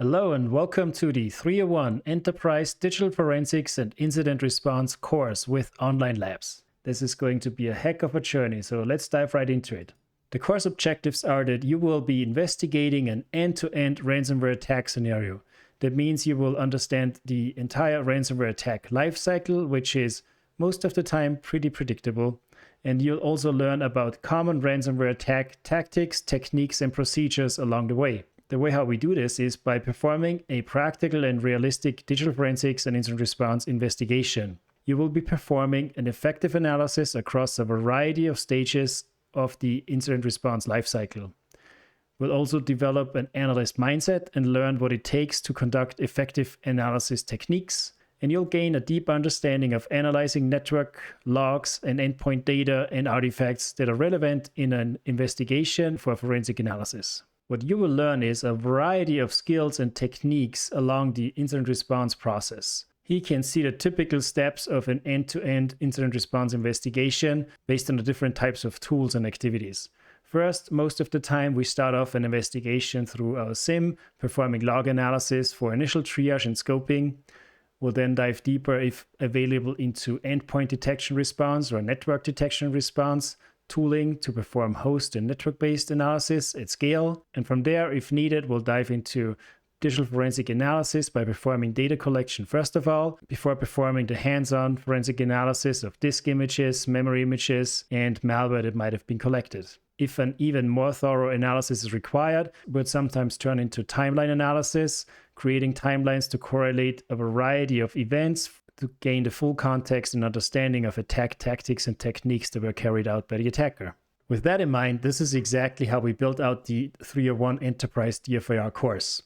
Hello and welcome to the 301 Enterprise Digital Forensics and Incident Response course with Online Labs. This is going to be a heck of a journey, so let's dive right into it. The course objectives are that you will be investigating an end-to-end ransomware attack scenario. That means you will understand the entire ransomware attack lifecycle, which is most of the time pretty predictable. And you'll also learn about common ransomware attack tactics, techniques, and procedures along the way. The way how we do this is by performing a practical and realistic digital forensics and incident response investigation. You will be performing an effective analysis across a variety of stages of the incident response lifecycle. We'll also develop an analyst mindset and learn what it takes to conduct effective analysis techniques. And you'll gain a deep understanding of analyzing network logs and endpoint data and artifacts that are relevant in an investigation for forensic analysis. What you will learn is a variety of skills and techniques along the incident response process. He can see the typical steps of an end-to-end incident response investigation based on the different types of tools and activities. First, most of the time we start off an investigation through our SIM, performing log analysis for initial triage and scoping. We'll then dive deeper, if available, into endpoint detection response or network detection response, tooling to perform host and network-based analysis at scale. And from there, if needed, we'll dive into digital forensic analysis by performing data collection first of all, before performing the hands-on forensic analysis of disk images, memory images, and malware that might have been collected. If an even more thorough analysis is required, we'll sometimes turn into timeline analysis, creating timelines to correlate a variety of events to gain the full context and understanding of attack tactics and techniques that were carried out by the attacker. With that in mind, this is exactly how we built out the 301 Enterprise DFIR course.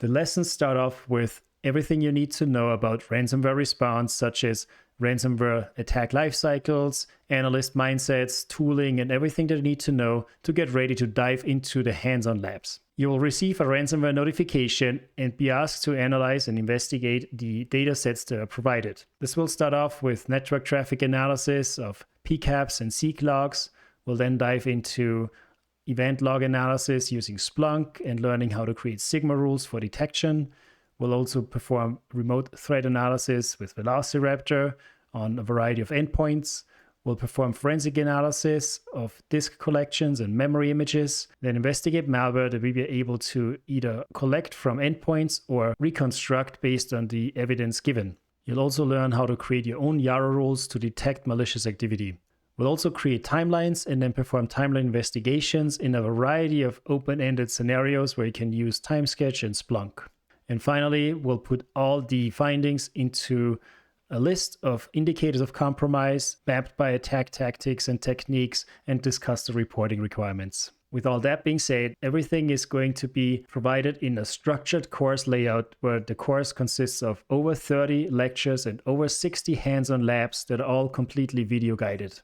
The lessons start off with everything you need to know about ransomware response, such as ransomware attack lifecycles, analyst mindsets, tooling, and everything that you need to know to get ready to dive into the hands-on labs. You will receive a ransomware notification and be asked to analyze and investigate the data sets that are provided. This will start off with network traffic analysis of PCAPs and Zeek logs. We'll then dive into event log analysis using Splunk and learning how to create Sigma rules for detection. We'll also perform remote threat analysis with Velociraptor on a variety of endpoints. We'll perform forensic analysis of disk collections and memory images, then investigate malware that we be able to either collect from endpoints or reconstruct based on the evidence given. You'll also learn how to create your own Yara rules to detect malicious activity. We'll also create timelines and then perform timeline investigations in a variety of open-ended scenarios where you can use Timesketch and Splunk. And finally, we'll put all the findings into a list of indicators of compromise mapped by attack tactics and techniques and discuss the reporting requirements. With all that being said, everything is going to be provided in a structured course layout where the course consists of over 30 lectures and over 60 hands-on labs that are all completely video guided.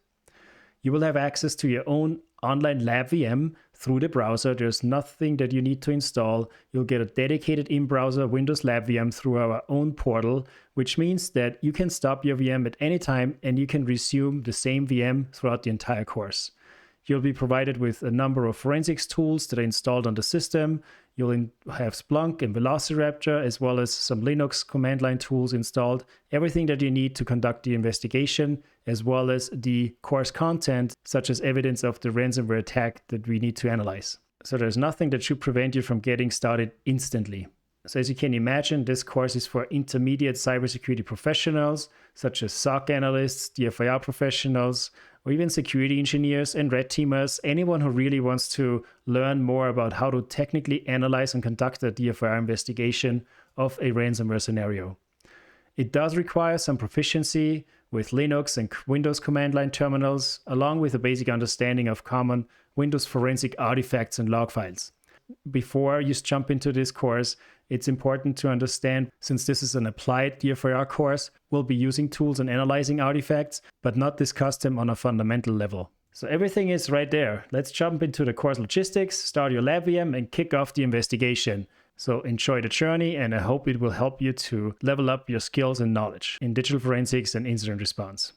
You will have access to your own online lab VM through the browser. There's nothing that you need to install. You'll get a dedicated in-browser Windows Lab VM through our own portal, which means that you can stop your VM at any time and you can resume the same VM throughout the entire course. You'll be provided with a number of forensics tools that are installed on the system. You'll have Splunk and Velociraptor, as well as some Linux command line tools installed. Everything that you need to conduct the investigation, as well as the course content, such as evidence of the ransomware attack that we need to analyze. So there's nothing that should prevent you from getting started instantly. So as you can imagine, this course is for intermediate cybersecurity professionals, such as SOC analysts, DFIR professionals, or even security engineers and red teamers, anyone who really wants to learn more about how to technically analyze and conduct a DFIR investigation of a ransomware scenario. It does require some proficiency with Linux and Windows command line terminals, along with a basic understanding of common Windows forensic artifacts and log files. Before you jump into this course, it's important to understand, since this is an applied DFIR course, we'll be using tools and analyzing artifacts, but not discuss them on a fundamental level. So everything is right there. Let's jump into the course logistics, start your lab VM, and kick off the investigation. So enjoy the journey, and I hope it will help you to level up your skills and knowledge in digital forensics and incident response.